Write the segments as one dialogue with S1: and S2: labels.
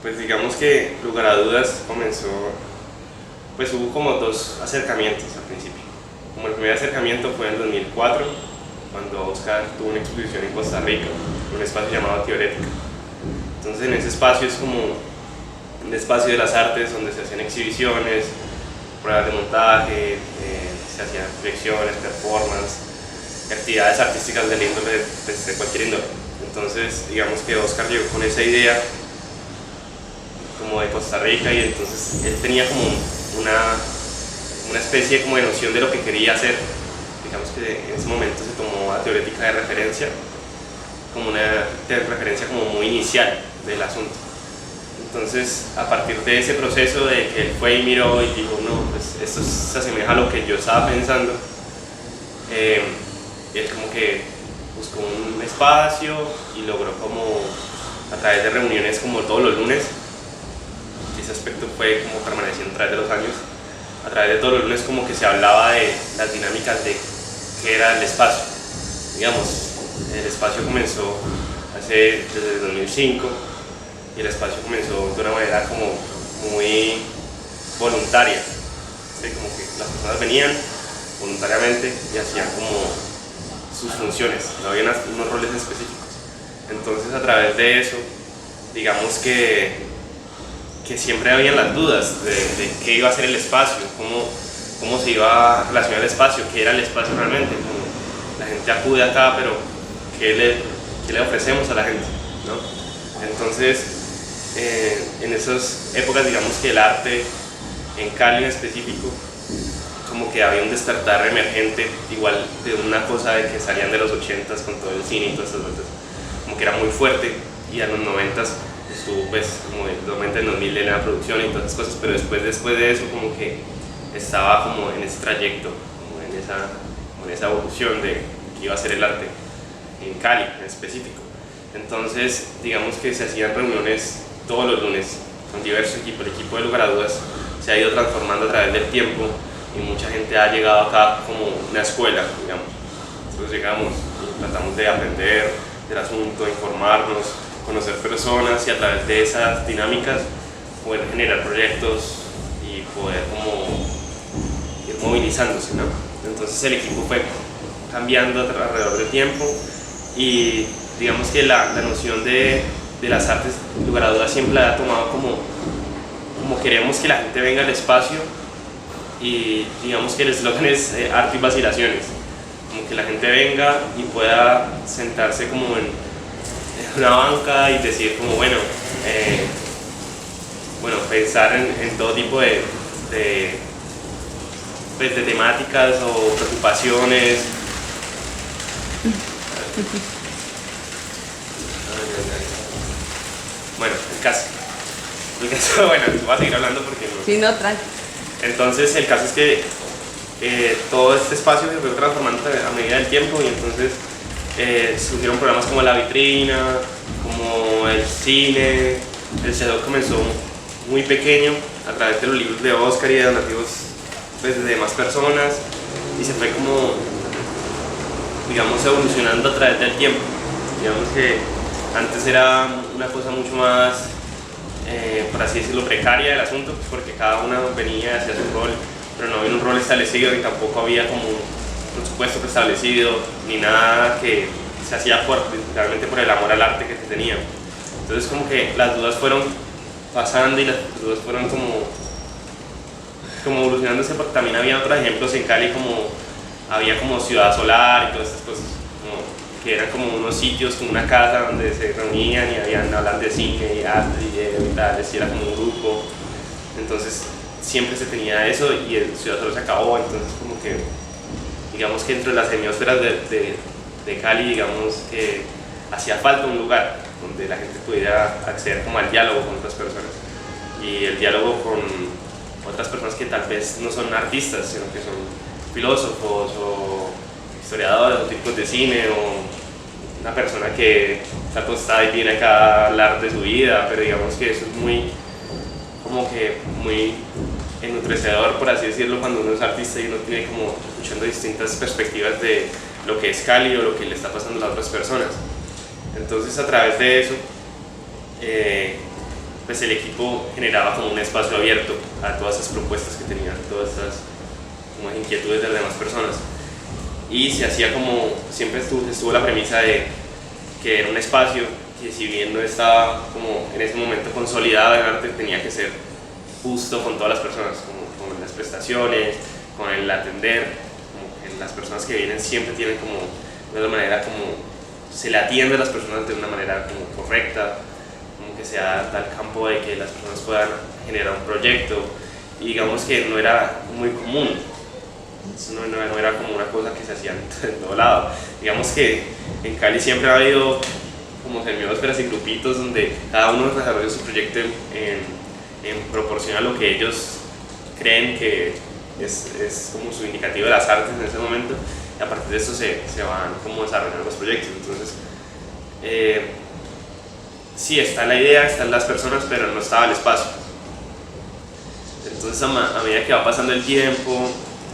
S1: Pues digamos que lugar a dudas comenzó, pues hubo como dos acercamientos al principio. Como el primer acercamiento fue en el 2004, cuando Oscar tuvo una exposición en Costa Rica, en un espacio llamado Teorética. Entonces en ese espacio es como un espacio de las artes donde se hacían exhibiciones, pruebas de montaje, se hacían proyecciones, performance, actividades artísticas de índole, pues, de cualquier índole. Entonces digamos que Oscar llegó con esa idea como de Costa Rica y entonces él tenía como una especie como de noción de lo que quería hacer. Digamos que en ese momento se tomó a Teorética de referencia, como una referencia como muy inicial del asunto. Entonces, a partir de ese proceso de que él fue y miró y dijo, no, pues esto se asemeja a lo que yo estaba pensando, él como que buscó un espacio y logró como a través de reuniones como todos los lunes, ese aspecto fue como permaneciendo a través de los años, a través de todos los lunes como que se hablaba de las dinámicas de qué era el espacio. Digamos, el espacio comenzó desde el 2005 y el espacio comenzó de una manera como muy voluntaria, ¿sí? Como que las personas venían voluntariamente y hacían como sus funciones, no había unos roles específicos. Entonces a través de eso, digamos que siempre habían las dudas de qué iba a ser el espacio, cómo se iba a relacionar el espacio, qué era el espacio realmente, como la gente acude acá, pero ¿qué le ofrecemos a la gente, ¿no? Entonces, en esas épocas, digamos que el arte en Cali en específico, como que había un despertar emergente, igual de una cosa de que salían de los 80s con todo el cine y todas esas cosas, como que era muy fuerte, y a los 90s estuvo pues como el 90 en 2000 en la producción y todas esas cosas, pero después de eso como que estaba como en ese trayecto, como en esa evolución de que iba a ser el arte en Cali en específico. Entonces digamos que se hacían reuniones todos los lunes con diversos equipos. El equipo de Lugar a Dudas se ha ido transformando a través del tiempo y mucha gente ha llegado acá como una escuela, digamos. Nosotros llegamos y tratamos de aprender del asunto, informarnos, conocer personas y a través de esas dinámicas poder generar proyectos y poder como ir movilizándose, ¿no? Entonces el equipo fue cambiando alrededor del tiempo y digamos que la noción de las artes, Lugar a Dudas siempre la ha tomado como queremos que la gente venga al espacio y digamos que el eslogan es arte y vacilaciones, como que la gente venga y pueda sentarse como en una banca y decir como bueno, pensar en todo tipo de temáticas o preocupaciones. Bueno, el caso, bueno, voy a seguir hablando porque no.
S2: Sí, no, tranqui.
S1: Entonces el caso es que todo este espacio se fue transformando a medida del tiempo y entonces surgieron programas como La Vitrina, como el cine. El CEDO comenzó muy pequeño a través de los libros de Oscar y de donativos pues, de demás personas y se fue como, digamos, evolucionando a través del tiempo. Digamos que antes era una cosa mucho más, por así decirlo, precaria del asunto, porque cada uno venía y hacía su rol, pero no había un rol establecido y tampoco había como un presupuesto preestablecido ni nada que se hacía realmente por el amor al arte que se tenía. Entonces como que las dudas fueron pasando y las dudas fueron como evolucionándose, porque también había otros ejemplos en Cali, como había como Ciudad Solar y todas estas cosas, como que eran como unos sitios, como una casa donde se reunían y hablaban de cine y arte y tal, y era como un grupo. Entonces siempre se tenía eso y el Ciudad Solar se acabó, entonces como que digamos que entre las semiósferas de Cali, digamos que hacía falta un lugar donde la gente pudiera acceder como al diálogo con otras personas y el diálogo con otras personas que tal vez no son artistas, sino que son filósofos o historiadores o tipos de cine o una persona que está acostada y viene acá a hablar de su vida, pero digamos que eso es muy enutrecedor, por así decirlo, cuando uno es artista y uno tiene como escuchando distintas perspectivas de lo que es Cali o lo que le está pasando a las otras personas. Entonces a través de eso pues el equipo generaba como un espacio abierto a todas esas propuestas que tenían, todas esas como inquietudes de las demás personas. Y se hacía como, siempre estuvo la premisa de que era un espacio que, si bien no estaba como en ese momento consolidado en arte, tenía que ser justo con todas las personas, como con las prestaciones, con el atender, como que las personas que vienen siempre tienen como de una manera como se le atiende a las personas de una manera como correcta, como que sea tal campo de que las personas puedan generar un proyecto, y digamos que no era muy común. Eso no era como una cosa que se hacía en todo lado. Digamos que en Cali siempre ha habido como semiósferas y grupitos donde cada uno desarrolla su proyecto en proporción a lo que ellos creen que es como su indicativo de las artes en ese momento, y a partir de eso se van como desarrollando los proyectos. Entonces, sí, está la idea, están las personas, pero no estaba el espacio. Entonces, a medida que va pasando el tiempo,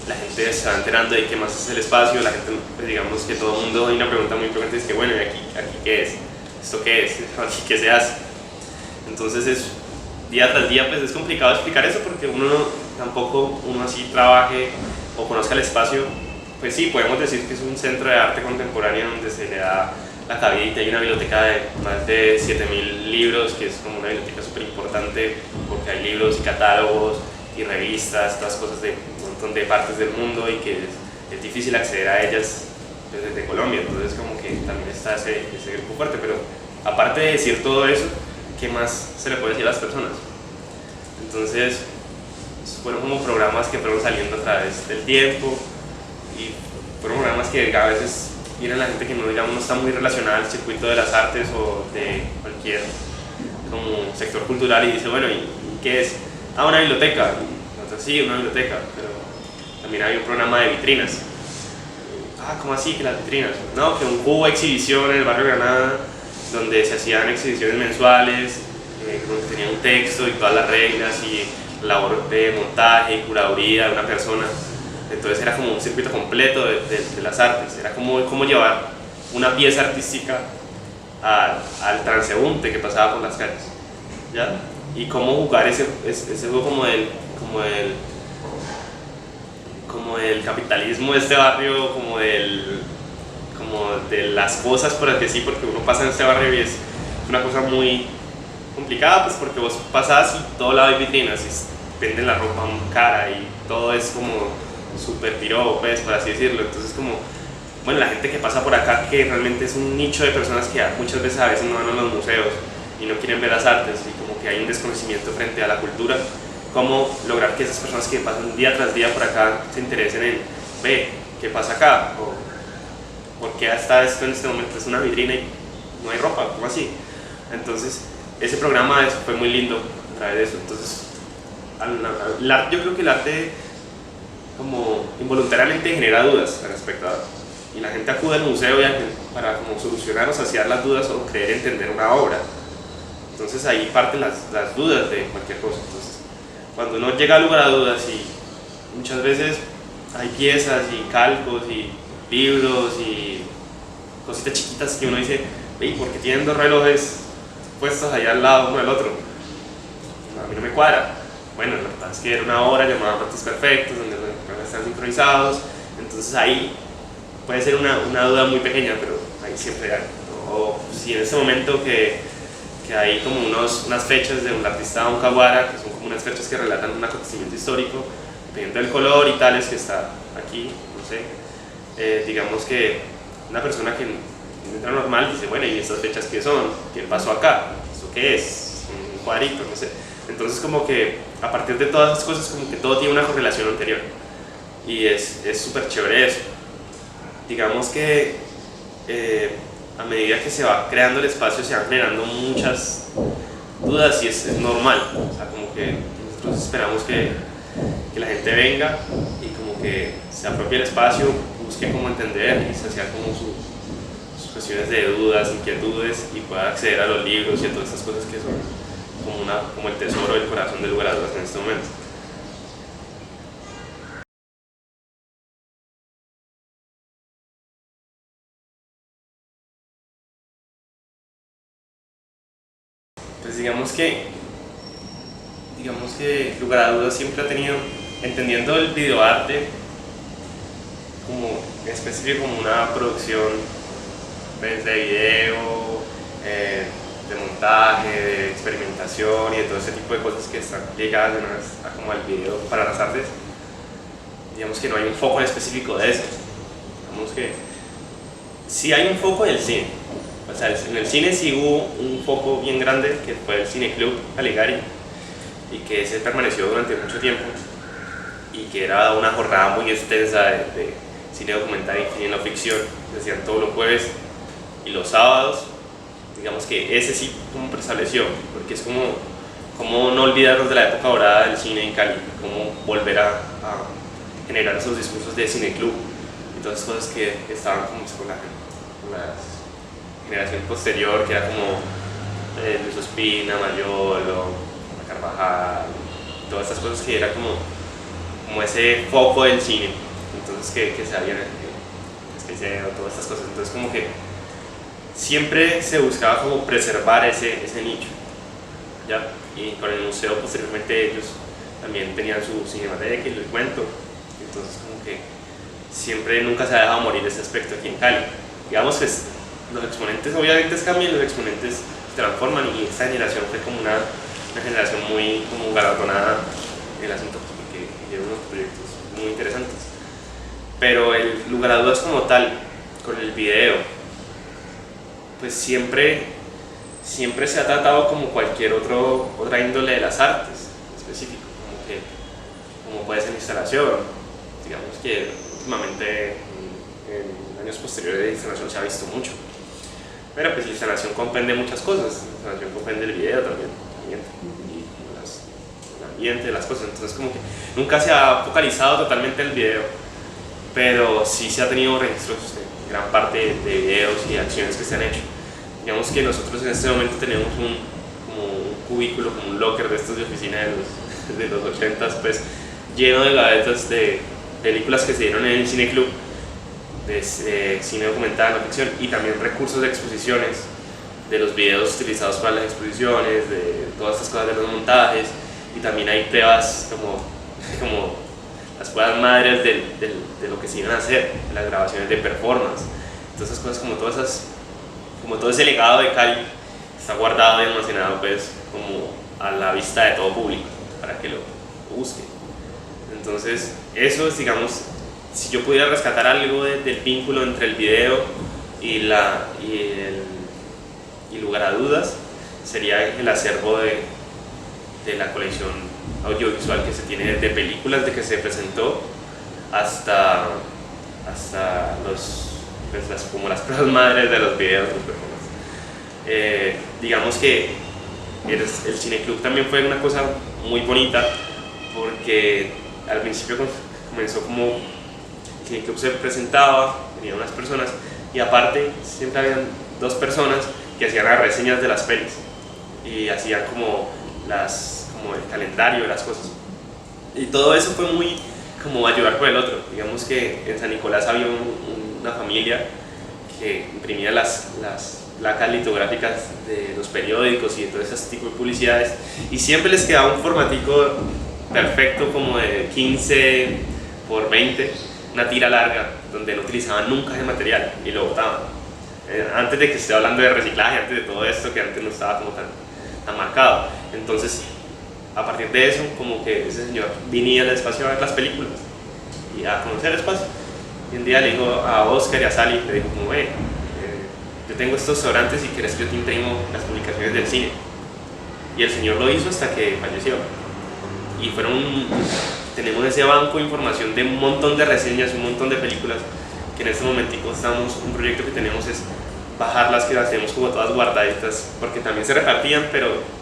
S1: la gente se va enterando de qué más es el espacio. La gente, pues digamos que todo el mundo, hay una pregunta muy frecuente, es que bueno, ¿y aquí qué es? ¿Esto qué es? ¿Aquí qué se hace? Entonces día tras día pues es complicado explicar eso, porque tampoco uno así trabaje o conozca el espacio. Pues sí, podemos decir que es un centro de arte contemporáneo donde se le da la cabida, y hay una biblioteca de más de 7000 libros, que es como una biblioteca súper importante porque hay libros y catálogos y revistas, todas cosas de un montón de partes del mundo, y que es difícil acceder a ellas desde Colombia. Entonces como que también está ese grupo fuerte. Pero aparte de decir todo eso, ¿qué más se le puede decir a las personas? Entonces fueron como programas que fueron saliendo a través del tiempo, y fueron programas que a veces viene la gente que no, digamos, no está muy relacionada al circuito de las artes o de cualquier como sector cultural, y dice, bueno, ¿y qué es? Ah, una biblioteca. Entonces sí, una biblioteca, pero también hay un programa de vitrinas. Ah, ¿cómo así que las vitrinas? No, que un cubo de exhibición en el barrio Granada, donde se hacían exhibiciones mensuales, donde tenía un texto y todas las reglas y labor de montaje y curaduría de una persona. Entonces era como un circuito completo de las artes. Era como llevar una pieza artística al transeúnte que pasaba por las calles, ¿ya? Y cómo jugar ese juego como del capitalismo de este barrio, como de las cosas, por así decir, porque uno pasa en este barrio y es una cosa muy complicada, pues porque vos pasás y todo lado hay vitrinas y venden la ropa cara y todo es como súper piropo, pues, por así decirlo. Entonces como, bueno, la gente que pasa por acá, que realmente es un nicho de personas que muchas veces a veces no van a los museos y no quieren ver las artes, y como que hay un desconocimiento frente a la cultura, cómo lograr que esas personas que pasan día tras día por acá se interesen en, ve, ¿qué pasa acá? O ¿por qué hasta esto en este momento es una vitrina y no hay ropa? ¿Cómo así? Entonces ese programa fue muy lindo a través de eso. Entonces yo creo que el arte como involuntariamente genera dudas al espectador, y la gente acude al museo para como solucionar o saciar las dudas o creer entender una obra. Entonces ahí parten las dudas de cualquier cosa. Entonces cuando uno llega al lugar a dudas, y muchas veces hay piezas y calcos y libros y cositas chiquitas que uno dice, ¿y por qué tienen dos relojes puestos allá al lado uno del otro? A mí no me cuadra. Bueno, la verdad es que era una obra llamada Platos Perfectos, donde los relojes están sincronizados. Entonces ahí puede ser una duda muy pequeña, pero ahí siempre hay. O si en ese momento que hay como unas fechas de un artista Oncaguara, que son como unas fechas que relatan un acontecimiento histórico, dependiendo del color y tales que está aquí, no sé, digamos que una persona que entra normal dice, bueno, ¿y estas fechas qué son? ¿Qué pasó acá? ¿Esto qué es? Un cuadrito, no sé. Entonces como que a partir de todas esas cosas, como que todo tiene una correlación anterior, y es súper chévere eso. Digamos que a medida que se va creando el espacio se van generando muchas dudas, y es normal. O sea, como que nosotros esperamos que la gente venga y como que se apropie el espacio, busque cómo entender y saciar como sus cuestiones de dudas, inquietudes, y pueda acceder a los libros y a todas estas cosas que son como el tesoro del corazón del lugar a dudas en este momento. Pues digamos que digamos que lugar a dudas siempre ha tenido, entendiendo el videoarte como en específico como una producción pues, de video, de montaje, de experimentación y de todo ese tipo de cosas que están ligadas a como al video para las artes. Digamos que no hay un foco en específico de eso. Digamos que sí hay un foco en el cine. O sea, en el cine sí hubo un foco bien grande que fue el Cineclub Caligari y que ese permaneció durante mucho tiempo y que era una jornada muy extensa de cine documental y cine no ficción. Se hacían todos los jueves y los sábados. Digamos que ese sí como preestableció, porque es como no olvidarnos de la época dorada del cine en Cali, como volver a generar esos discursos de cineclub y todas esas cosas que estaban como con la generación posterior, que era como Luis Ospina, Mayolo, Carvajal, todas estas cosas que era como ese foco del cine, entonces que se habían todas estas cosas, entonces como que siempre se buscaba como preservar ese nicho, ¿ya? Y con el museo posteriormente ellos también tenían su cinemateca y el cuento, entonces como que siempre nunca se ha dejado morir ese aspecto aquí en Cali. Digamos que los exponentes obviamente cambian, los exponentes se transforman y esta generación fue como una generación muy como galardonada en el asunto porque lleva unos proyectos muy interesantes. Pero el lugar a dudas como tal, con el video, pues siempre se ha tratado como cualquier otra índole de las artes específico, como puede ser instalación. Digamos que últimamente en años posteriores de instalación se ha visto mucho, pero pues la instalación comprende muchas cosas, la instalación comprende el video también y el ambiente de las cosas, entonces como que nunca se ha focalizado totalmente el video, pero sí se ha tenido registros de gran parte de videos y acciones que se han hecho. Digamos que nosotros en este momento tenemos como un cubículo, como un locker de estos de oficina de los 80s, pues lleno de gavetas de películas que se dieron en el Cineclub, de cine documental, no ficción, y también recursos de exposiciones, de los videos utilizados para las exposiciones, de todas estas cosas de los montajes, y también hay pruebas como las pruebas madres de lo que se iban a hacer, de las grabaciones de performance, todas esas cosas, como todo ese legado de Cali está guardado y almacenado pues como a la vista de todo público para que lo busque. Entonces eso es, digamos, si yo pudiera rescatar algo del vínculo entre el video y lugar a dudas, sería el acervo de la colección audiovisual que se tiene de películas de que se presentó hasta como las pruebas madres de los videos. Digamos que el Cineclub también fue una cosa muy bonita porque al principio comenzó como el Cineclub se presentaba, venían unas personas y aparte siempre habían dos personas que hacían las reseñas de las pelis y hacían como el calendario de las cosas, y todo eso fue muy como ayudar con el otro. Digamos que en San Nicolás había una familia que imprimía las placas litográficas de los periódicos y de todo ese tipo de publicidades, y siempre les quedaba un formatico perfecto como de 15 por 20, una tira larga donde no utilizaban nunca ese material y lo botaban. Antes de que esté hablando de reciclaje, antes de todo esto que antes no estaba como tan marcado. Entonces a partir de eso como que ese señor venía al espacio a ver las películas y a conocer el espacio, y un día le dijo a Oscar y a Sally, le dijo como yo tengo estos sobrantes y quieres que yo te imprimo las publicaciones del cine, y el señor lo hizo hasta que falleció, y tenemos ese banco de información de un montón de reseñas, un montón de películas que en este momentico un proyecto que tenemos es bajarlas, que las tenemos como todas guardaditas porque también se repartían, pero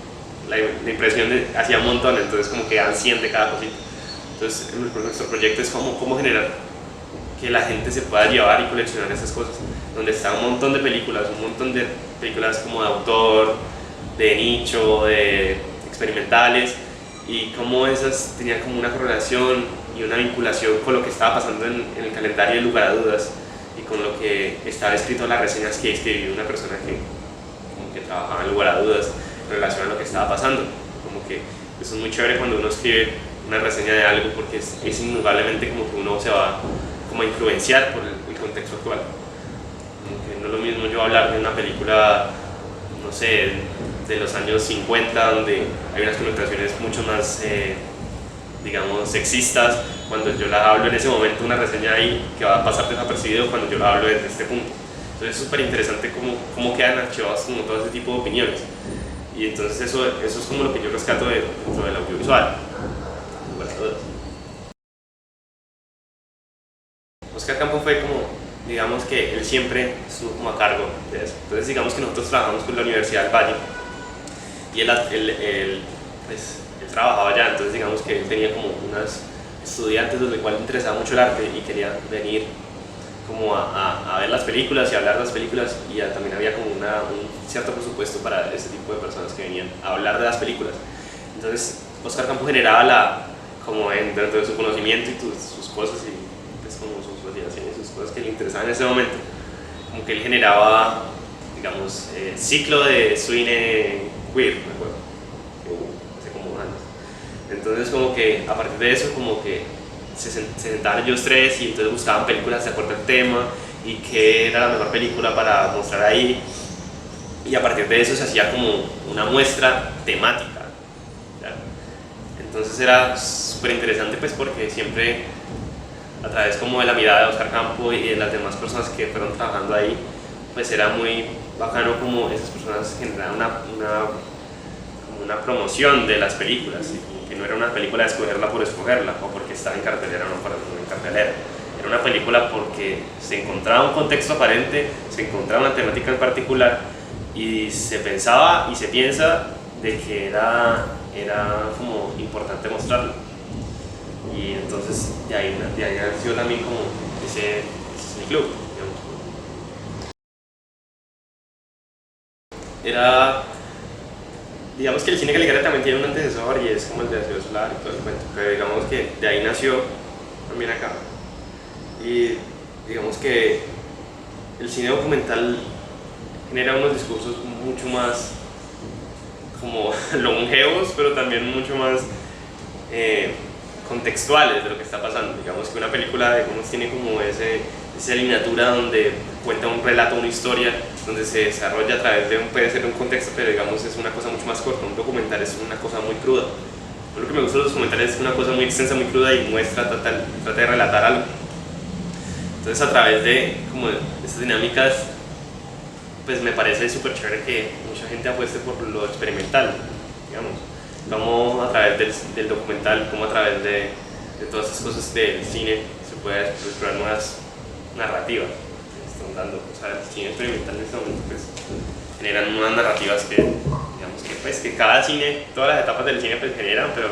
S1: la impresión hacía un montón, entonces como que dan 100 de cada cosita. Entonces nuestro proyecto es cómo generar que la gente se pueda llevar y coleccionar esas cosas, donde está un montón de películas como de autor, de nicho, de experimentales, y cómo esas tenían como una correlación y una vinculación con lo que estaba pasando en el calendario de lugar a dudas y con lo que estaba escrito en las reseñas que escribió una persona que trabajaba en lugar a dudas en relación a lo que estaba pasando, como que eso es muy chévere cuando uno escribe una reseña de algo, porque es indudablemente como que uno se va como a influenciar por el contexto actual. Como que no es lo mismo yo hablar de una película, no sé, de los años 50, donde hay unas connotaciones mucho más, digamos, sexistas, cuando yo la hablo en ese momento, una reseña ahí que va a pasar desapercibido cuando yo la hablo desde este punto. Entonces es súper interesante cómo quedan archivados como todo ese tipo de opiniones. Y entonces eso es como lo que yo rescato dentro del audiovisual. Oscar Campo fue como, digamos que él siempre estuvo como a cargo de eso. Entonces digamos que nosotros trabajamos con la Universidad del Valle y pues, él trabajaba allá, entonces digamos que él tenía como unos estudiantes los cuales le interesaba mucho el arte y quería venir como a ver las películas y a hablar de las películas, y también había como un cierto presupuesto para ese tipo de personas que venían a hablar de las películas. Entonces Oscar Campo generaba como dentro de su conocimiento y sus cosas y pues como sus fascinaciones, sus cosas que le interesaban en ese momento, como que él generaba, digamos, ciclo de cine queer, me acuerdo, hace como años. Entonces como que a partir de eso como que se sentaban ellos tres y entonces buscaban películas de acuerdo al tema y qué era la mejor película para mostrar ahí, y a partir de eso se hacía como una muestra temática, ¿ya? Entonces era súper interesante pues porque siempre a través como de la mirada de Oscar Campo y de las demás personas que fueron trabajando ahí, pues era muy bacano como esas personas generaban como una promoción de las películas, que no era una película de escogerla por escogerla o porque estaba en cartelera o no en cartelera. Era una película porque se encontraba un contexto aparente, se encontraba una temática en particular y se pensaba y se piensa de que era como importante mostrarlo. Y entonces de ahí nació también como ese club, digamos. Digamos que el cine Caligari también tiene un antecesor y es como el de Ciudad Solar y todo el cuento, pero digamos que de ahí nació también acá. Y digamos que el cine documental genera unos discursos mucho más como longevos, pero también mucho más contextuales de lo que está pasando. Digamos que una película tiene como esa lineatura donde cuenta un relato, una historia, donde se desarrolla a través de puede ser un contexto, pero digamos es una cosa mucho más corta. Un documental es una cosa muy cruda. Lo que me gusta de los documentales es una cosa muy extensa, muy cruda y trata de relatar algo. Entonces a través de como estas dinámicas, pues me parece súper chévere que mucha gente apueste por lo experimental, digamos. Como a través del documental, como a través de todas esas cosas del cine se puede explorar nuevas narrativas. Están dando, o sea, el cine experimental en este momento pues, generan nuevas narrativas que, digamos que cada cine, todas las etapas del cine pues generan, pero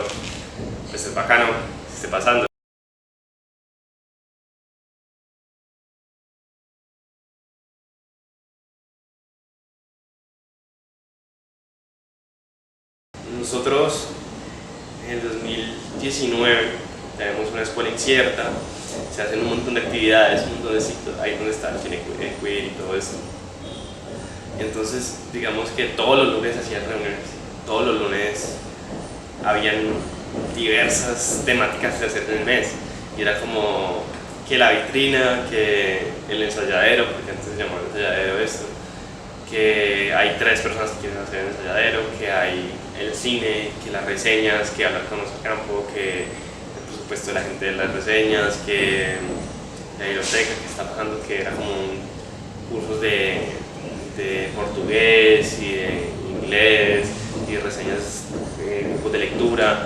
S1: pues es bacano que esté pasando. Nosotros en el 2019 tenemos una escuela incierta, se hacen un montón de actividades, un montón de sitios, ahí donde está el cine queer y todo esto. Entonces, digamos que todos los lunes hacían reuniones, todos los lunes habían diversas temáticas de hacer en el mes, y era como que la vitrina, que el ensayadero, porque antes se llamaba ensayadero esto, que hay 3 personas que quieren hacer el ensayadero, que hay el cine, que las reseñas, que hablar con Oscar Campo, que por supuesto la gente de las reseñas, que la biblioteca que está pasando, que era como cursos de portugués y de inglés y reseñas, grupos de lectura,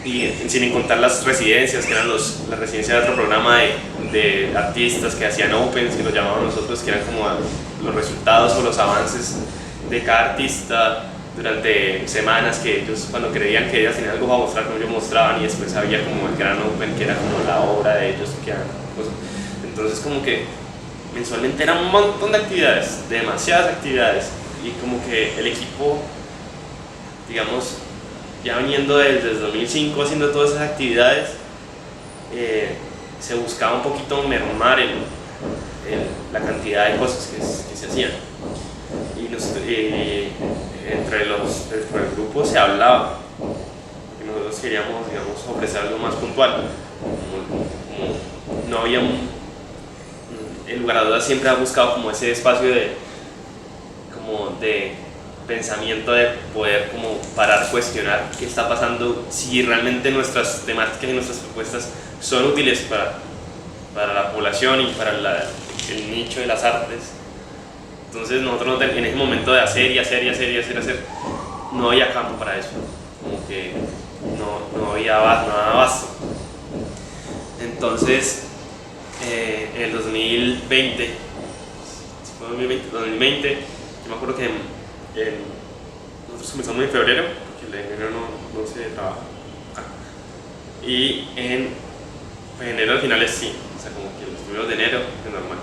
S1: y sin contar las residencias, que eran las residencias de otro programa de artistas que hacían opens, que lo llamaban nosotros, que eran como los resultados o los avances de cada artista durante semanas, que ellos cuando creían que ellos tenían algo para mostrar, como ellos mostraban, y después había como el gran open que era como la obra de ellos, que eran cosas. Entonces como que mensualmente eran un montón de actividades, demasiadas actividades, y como que el equipo, digamos, ya viniendo desde 2005 haciendo todas esas actividades, se buscaba un poquito mermar la cantidad de cosas que se hacían. Y dentro del grupo se hablaba, porque nosotros queríamos, digamos, ofrecer algo más puntual. Como no había el lugar a dudas siempre ha buscado como ese espacio de pensamiento, de poder como parar, cuestionar qué está pasando, si realmente nuestras temáticas y nuestras propuestas son útiles para la población y para el nicho de las artes. Entonces nosotros en ese momento de hacer, no había campo para eso, como que no había nada abasto. Entonces en el 2020, yo me acuerdo que nosotros comenzamos en febrero, porque en enero no se trabaja acá. Y en enero al finales sí, o sea, como que los primeros de enero es normal.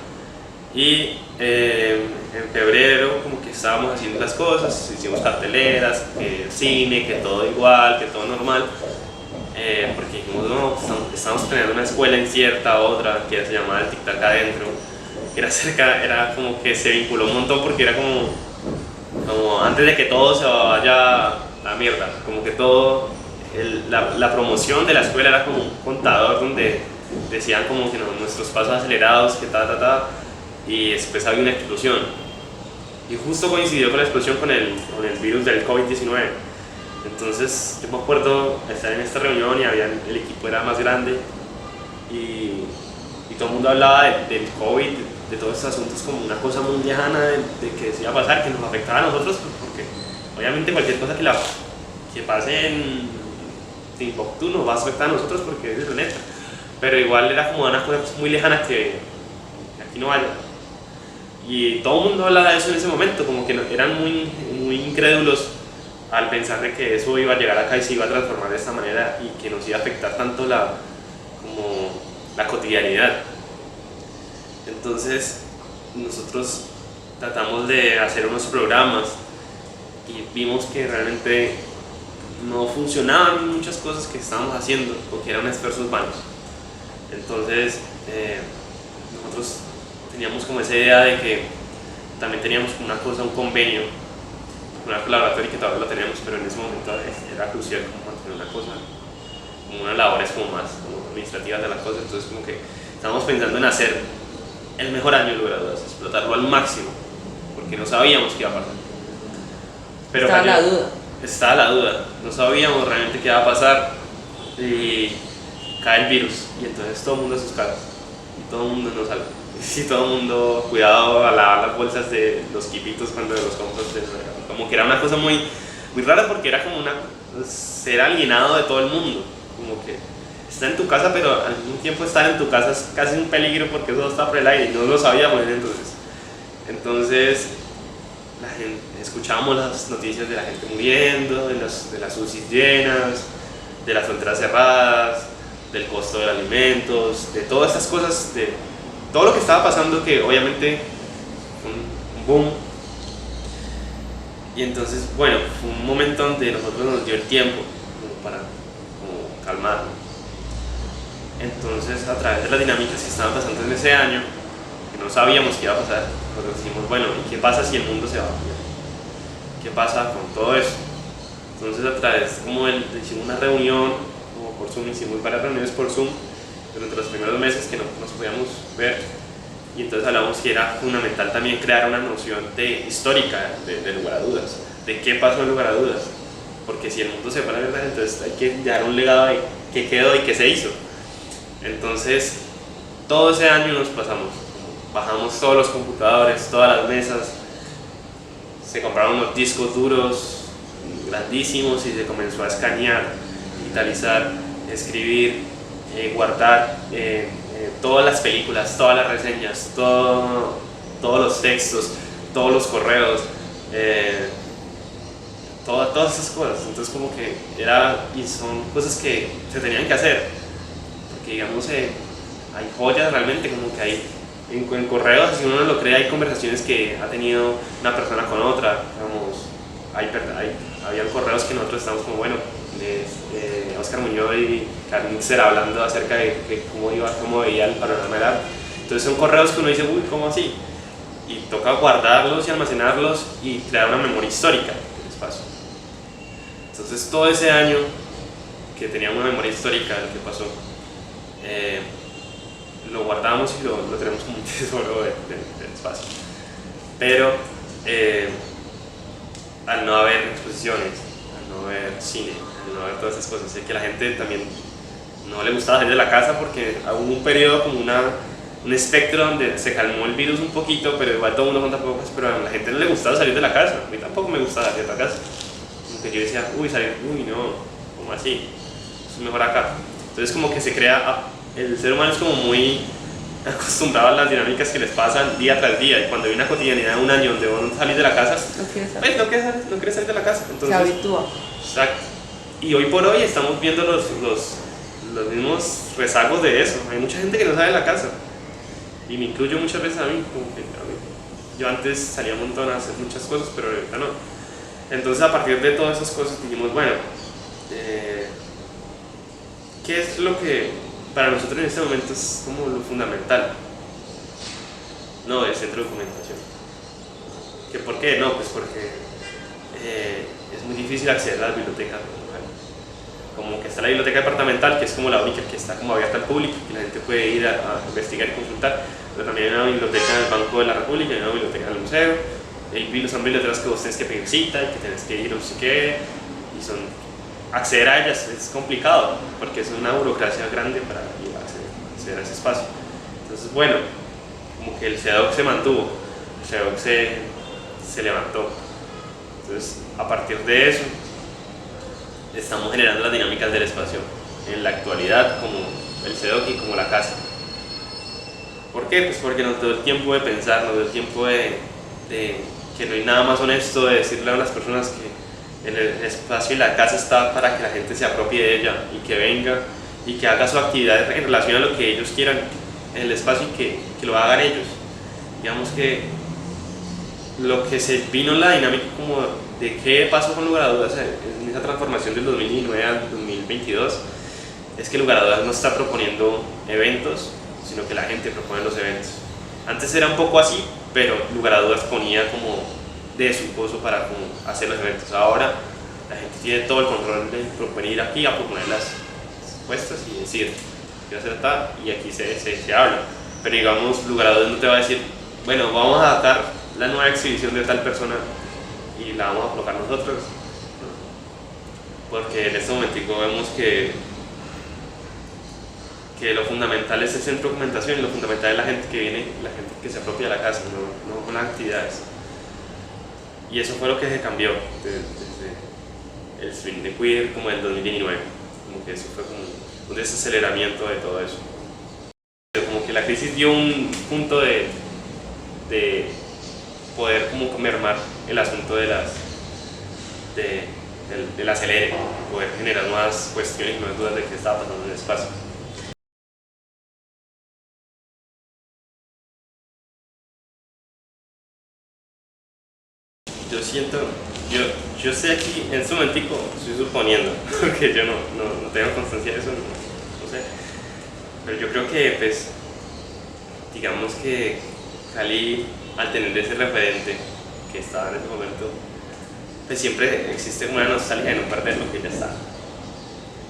S1: Y en febrero como que estábamos haciendo las cosas, hicimos carteleras, que cine, que todo igual, que todo normal. Porque dijimos, no, estamos planeando una escuela en cierta otra que se llamaba el Tic-Tac Adentro, que era cerca, era como que se vinculó un montón porque era como antes de que todo se vaya a la mierda, como que todo, la promoción de la escuela era como un contador donde decían como que nuestros pasos acelerados, que y después había una explosión. Y justo coincidió con la explosión con el virus del COVID-19. Entonces yo me acuerdo estar en esta reunión y el equipo era más grande y todo el mundo hablaba del COVID, de todos estos asuntos como una cosa muy lejana de que se iba a pasar, que nos afectaba a nosotros, porque obviamente cualquier cosa que pase en Timbuktu nos va a afectar a nosotros porque es el planeta, pero igual era como una cosa muy lejana que aquí no vaya. Y todo el mundo hablaba de eso en ese momento, como que eran muy incrédulos al pensar de que eso iba a llegar acá y se iba a transformar de esta manera y que nos iba a afectar tanto la cotidianidad. Entonces nosotros tratamos de hacer unos programas y vimos que realmente no funcionaban muchas cosas que estábamos haciendo porque eran esfuerzos vanos. Entonces nosotros teníamos como esa idea de que también teníamos como un convenio, una colaboratoria que todavía lo teníamos, pero en ese momento era crucial como mantener una cosa, como unas labores como más administrativas de las cosas. Entonces como que estábamos pensando en hacer el mejor año de graduados, explotarlo al máximo, porque no sabíamos qué iba a pasar. Pero estaba la duda, no sabíamos realmente qué iba a pasar y cae el virus y entonces todo el mundo a sus casas y todo el mundo no sale. Y todo el mundo, cuidado a lavar las bolsas de los quipitos cuando los compras, como que era una cosa muy rara porque era como ser alienado de todo el mundo, como que está en tu casa pero al mismo tiempo estar en tu casa es casi un peligro porque todo está por el aire y no lo sabíamos entonces la gente, escuchábamos las noticias de la gente muriendo, de las UCIs llenas, de las fronteras cerradas, del costo de alimentos, de todas estas cosas, de todo lo que estaba pasando, que obviamente fue un boom. Y entonces, bueno, fue un momento donde nosotros nos dio el tiempo para calmar. Entonces, a través de las dinámicas que estaban pasando en ese año, que no sabíamos qué iba a pasar, nos decimos, bueno, ¿y qué pasa si el mundo se va? ¿Qué pasa con todo eso? Entonces, a través, hicimos una reunión, como por Zoom, hicimos varias reuniones por Zoom, durante los primeros meses que no nos podíamos ver, y entonces hablamos que era fundamental también crear una noción histórica de lugar a dudas, de qué pasó en lugar a dudas, porque si el mundo se fue a la verdad, entonces hay que dejar un legado de qué quedó y qué se hizo. Entonces todo ese año nos pasamos, bajamos todos los computadores, todas las mesas, se compraron unos discos duros grandísimos y se comenzó a escanear, digitalizar, escribir, guardar todas las películas, todas las reseñas, todos los textos, todos los correos, todas esas cosas. Entonces como que y son cosas que se tenían que hacer, porque digamos hay joyas realmente, como que hay en correos, si uno no lo cree, hay conversaciones que ha tenido una persona con otra, digamos, habían correos que nosotros estamos como, bueno, Oscar Muñoz y Carnicer hablando acerca de cómo veía el panorama del arte. Entonces son correos que uno dice, uy, ¿cómo así? Y toca guardarlos y almacenarlos y crear una memoria histórica. espacio. Entonces todo ese año que teníamos una memoria histórica de lo que pasó, lo guardamos y lo tenemos como un tesoro del espacio. Pero al no haber exposiciones, al no haber cine, al no haber todas esas cosas, sé que a la gente también no le gustaba salir de la casa porque hubo un periodo como un espectro donde se calmó el virus un poquito, pero igual todo el mundo con tapabocas, pero a la gente no le gustaba salir de la casa. A mí tampoco me gustaba salir de la casa. Como que yo decía, uy, no, ¿cómo así? Es mejor acá. Entonces como que se crea, el ser humano es como muy acostumbrado a las dinámicas que les pasan día tras día, y cuando hay una cotidianidad de un año donde van a salir de la casa, pues no quieres salir de la casa. Entonces,
S2: se habitúa.
S1: Exacto. Y hoy por hoy estamos viendo los mismos rezagos de eso. Hay mucha gente que no sale de la casa. Y me incluyo muchas veces a mí, yo antes salía un montón a hacer muchas cosas, pero ahorita no. Entonces a partir de todas esas cosas dijimos, bueno, ¿qué es lo que para nosotros en este momento es como lo fundamental? No, el centro de documentación. ¿Que por qué? No, pues porque es muy difícil acceder a las bibliotecas. Como que está la biblioteca departamental, que es como la única que está como abierta al público, que la gente puede ir a investigar y consultar, pero también hay una biblioteca en el Banco de la República, hay una biblioteca en el museo, son bibliotecas que vos tenés que pedir cita y que tenés que ir a no sé qué, y acceder a ellas es complicado, porque es una burocracia grande para acceder a ese espacio. Entonces, bueno, como que el CEDOC se mantuvo, el CEDOC se levantó. Entonces, a partir de eso, estamos generando las dinámicas del espacio en la actualidad, como el CEDOC y como la casa. ¿Por qué? Pues porque nos dio el tiempo de pensar, nos dio el tiempo de que no hay nada más honesto de decirle a las personas que el espacio y la casa está para que la gente se apropie de ella y que venga y que haga su actividad en relación a lo que ellos quieran en el espacio y que lo hagan ellos. Digamos que lo que se vino en la dinámica como de qué pasó con Lugar a Dudas en esa transformación del 2019 al 2022 es que Lugar a Dudas no está proponiendo eventos, sino que la gente propone los eventos. Antes era un poco así, pero Lugar a Dudas ponía como de su coso para como hacer los eventos. Ahora la gente tiene todo el control de venir aquí a proponer las propuestas y decir quiero hacer tal, y aquí se habla. Pero digamos, Lugar a Dudas no te va a decir, bueno, vamos a sacar la nueva exhibición de tal persona y la vamos a colocar nosotros, porque en este momentico vemos que lo fundamental es el centro de documentación y lo fundamental es la gente que viene, la gente que se apropia de la casa, no con las actividades. Y eso fue lo que se cambió desde el swing de queer como el 2019, como que eso fue como un desaceleramiento de todo eso. Como que la crisis dio un punto de poder como mermar el asunto del acelere, poder generar nuevas cuestiones y nuevas dudas de qué estaba pasando en el espacio. Yo siento, yo estoy aquí en este momentico, estoy suponiendo, porque yo no tengo constancia de eso, no sé, pero yo creo que pues digamos que Cali, al tener ese referente que estaba en ese momento, pues siempre existe una nostalgia de no perder lo que ya está.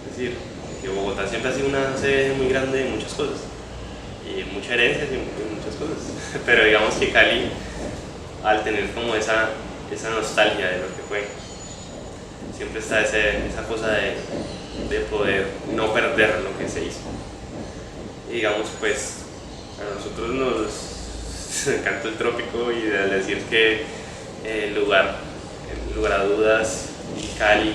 S1: Es decir, que Bogotá siempre ha sido una sede muy grande de muchas cosas, y mucha herencia y muchas cosas, pero digamos que Cali, al tener como esa nostalgia de lo que fue, siempre está esa cosa de poder no perder lo que se hizo. Y digamos, pues a nosotros nos encanta el trópico, y al decir que lugar a dudas y Cali,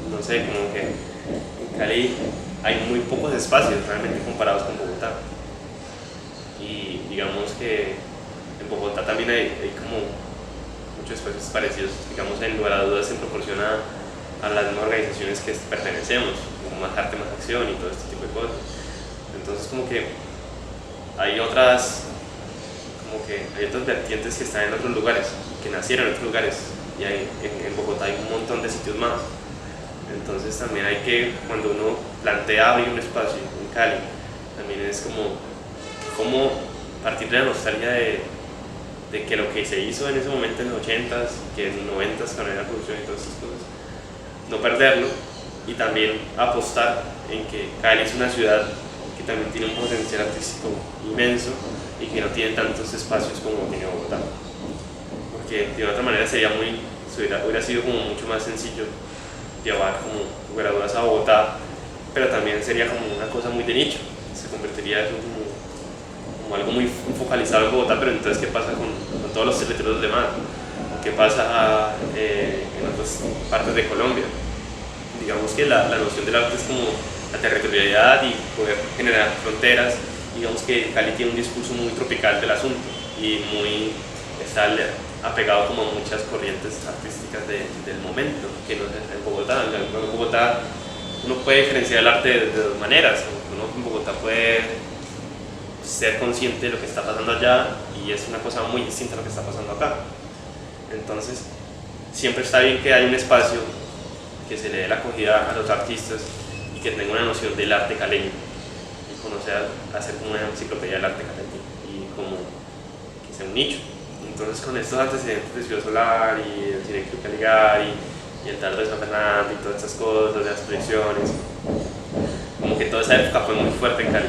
S1: no sé, como que en Cali hay muy pocos espacios realmente comparados con Bogotá, y digamos que en Bogotá también hay como muchos espacios parecidos. Digamos, en Lugar a Dudas se proporciona a las mismas organizaciones que pertenecemos, como Más Arte, Más Acción y todo este tipo de cosas. Entonces como que hay otras vertientes que están en otros lugares, que nacieron en otros lugares, y en Bogotá hay un montón de sitios más. Entonces también hay que, cuando uno plantea abrir un espacio en Cali, también es como partir de la nostalgia de de que lo que se hizo en ese momento en los 80s, que en los 90s con la producción y todas estas cosas, no perderlo, y también apostar en que Cali es una ciudad que también tiene un potencial artístico inmenso y que no tiene tantos espacios como tiene Bogotá, porque de otra manera hubiera sido como mucho más sencillo llevar como graduadas a Bogotá, pero también sería como una cosa muy de nicho, se convertiría eso como algo muy focalizado en Bogotá. Pero entonces, ¿qué pasa con todos los territorios demás? ¿Qué pasa en otras partes de Colombia? Digamos que la noción del arte es como la territorialidad y poder generar fronteras. Digamos que Cali tiene un discurso muy tropical del asunto y está apegado como a muchas corrientes artísticas del momento, que no es en Bogotá. En Bogotá uno puede diferenciar el arte de dos maneras. Uno en Bogotá puede ser consciente de lo que está pasando allá y es una cosa muy distinta a lo que está pasando acá. Entonces, siempre está bien que haya un espacio que se le dé la acogida a los artistas y que tenga una noción del arte caleño y conocer, hacer como una enciclopedia del arte caleño y como que sea un nicho. Entonces, con estos antecedentes de Ciudad Solar y el Cine Club Caligari y el Teatro de San Fernando y todas estas cosas, de las proyecciones, como que toda esa época fue muy fuerte en Cali.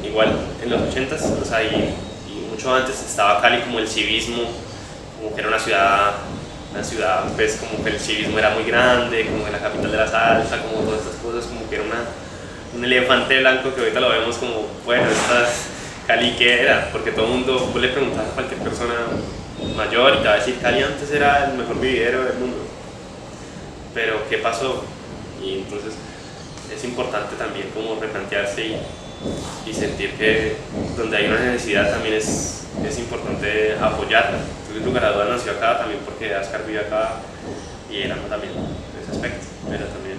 S1: Igual en los 80s, o sea, y mucho antes estaba Cali como el civismo, como que era una ciudad pues como que el civismo era muy grande, como que la capital de la salsa, como todas estas cosas, como que era un elefante blanco que ahorita lo vemos como, bueno, Cali ¿qué era? Porque todo el mundo, vos le preguntas a cualquier persona mayor y te va a decir, Cali antes era el mejor vividero del mundo. Pero ¿qué pasó? Y entonces es importante también como replantearse y sentir que donde hay una necesidad también es importante apoyarla. Entonces Lugar a Dudas nació acá también porque Ascar vive acá y él ama también ese aspecto, pero también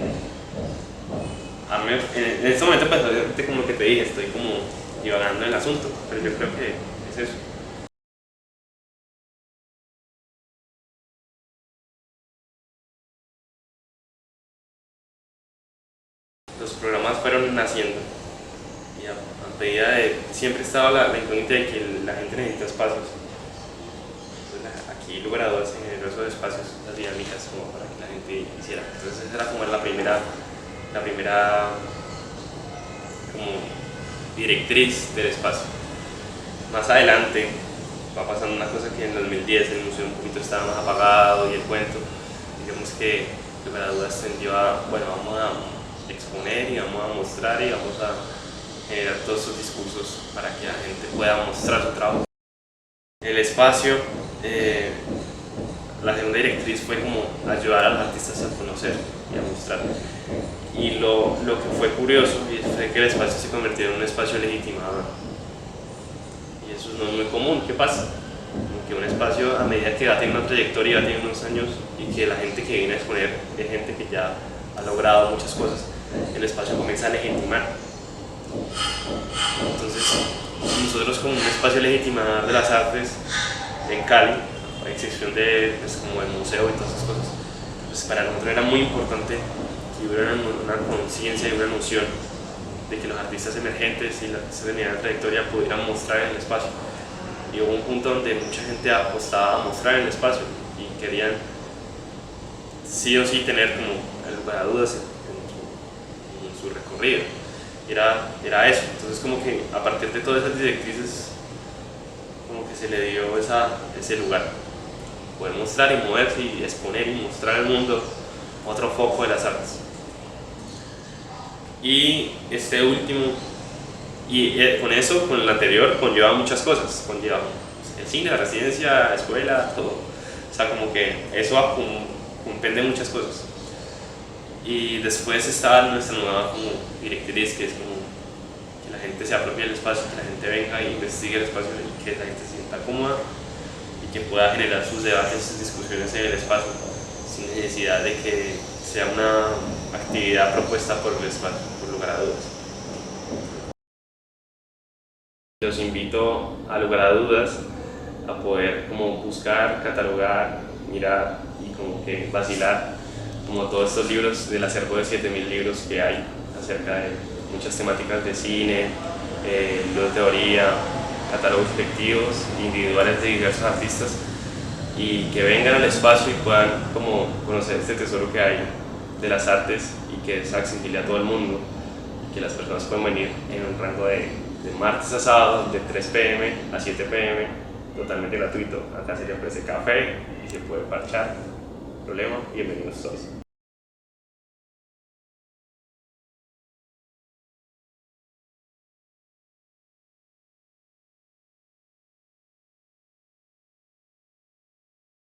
S1: a mí, en este momento pues obviamente como lo que te dije, estoy como divagando en el asunto, pero yo creo que es eso. Los programas fueron naciendo y a medida de siempre estaba la incógnita de que la gente necesita espacios. Entonces, aquí Lugar a Dudas generó esos espacios, las dinámicas como para que la gente hiciera. Entonces esa era como la primera como directriz del espacio. Más adelante va pasando una cosa que en 2010 el museo un poquito estaba más apagado y el cuento, digamos que Lugar a Dudas tendió a, bueno, vamos a exponer y vamos a mostrar y vamos a generar todos esos discursos para que la gente pueda mostrar su trabajo. El espacio, la segunda directriz fue como ayudar a los artistas a conocer y a mostrar. Y lo que fue curioso fue que el espacio se convirtió en un espacio legitimador. Y eso no es muy común. ¿Qué pasa? Como que un espacio, a medida que va teniendo una trayectoria, va teniendo unos años y que la gente que viene a exponer es gente que ya ha logrado muchas cosas, el espacio comienza a legitimar. Entonces, nosotros como un espacio legitimador de las artes en Cali, a excepción de pues, como el museo y todas esas cosas, pues para nosotros era muy importante que hubiera una conciencia y una noción de que los artistas emergentes y las artistas de mediana trayectoria pudieran mostrar en el espacio. Y hubo un punto donde mucha gente apostaba a mostrar en el espacio y querían sí o sí tener como el Lugar a Dudas en su recorrido. Era eso. Entonces como que a partir de todas esas directrices como que se le dio ese lugar, poder mostrar y moverse y exponer y mostrar al mundo otro foco de las artes. Y este último, con eso, con el anterior, conlleva muchas cosas, conlleva el cine, la residencia, la escuela, todo. O sea, como que eso comprende muchas cosas. Y después está nuestra nueva como directriz, que es como que la gente se apropie del espacio, que la gente venga y investigue el espacio y que la gente se sienta cómoda y que pueda generar sus debates, sus discusiones en el espacio sin necesidad de que sea una actividad propuesta por el espacio, por Lugar a Dudas. Los invito a Lugar a Dudas a poder como buscar, catalogar, mirar y como que vacilar como todos estos libros del acervo de 7000 libros que hay acerca de muchas temáticas de cine, de teoría, catálogos colectivos, individuales de diversos artistas, y que vengan al espacio y puedan como conocer este tesoro que hay de las artes y que es accesible a todo el mundo, y que las personas pueden venir en un rango de martes a sábado de 3 p.m. a 7 p.m. totalmente gratuito. Acá se le ofrece café y se puede parchar, no hay problema, bienvenidos todos.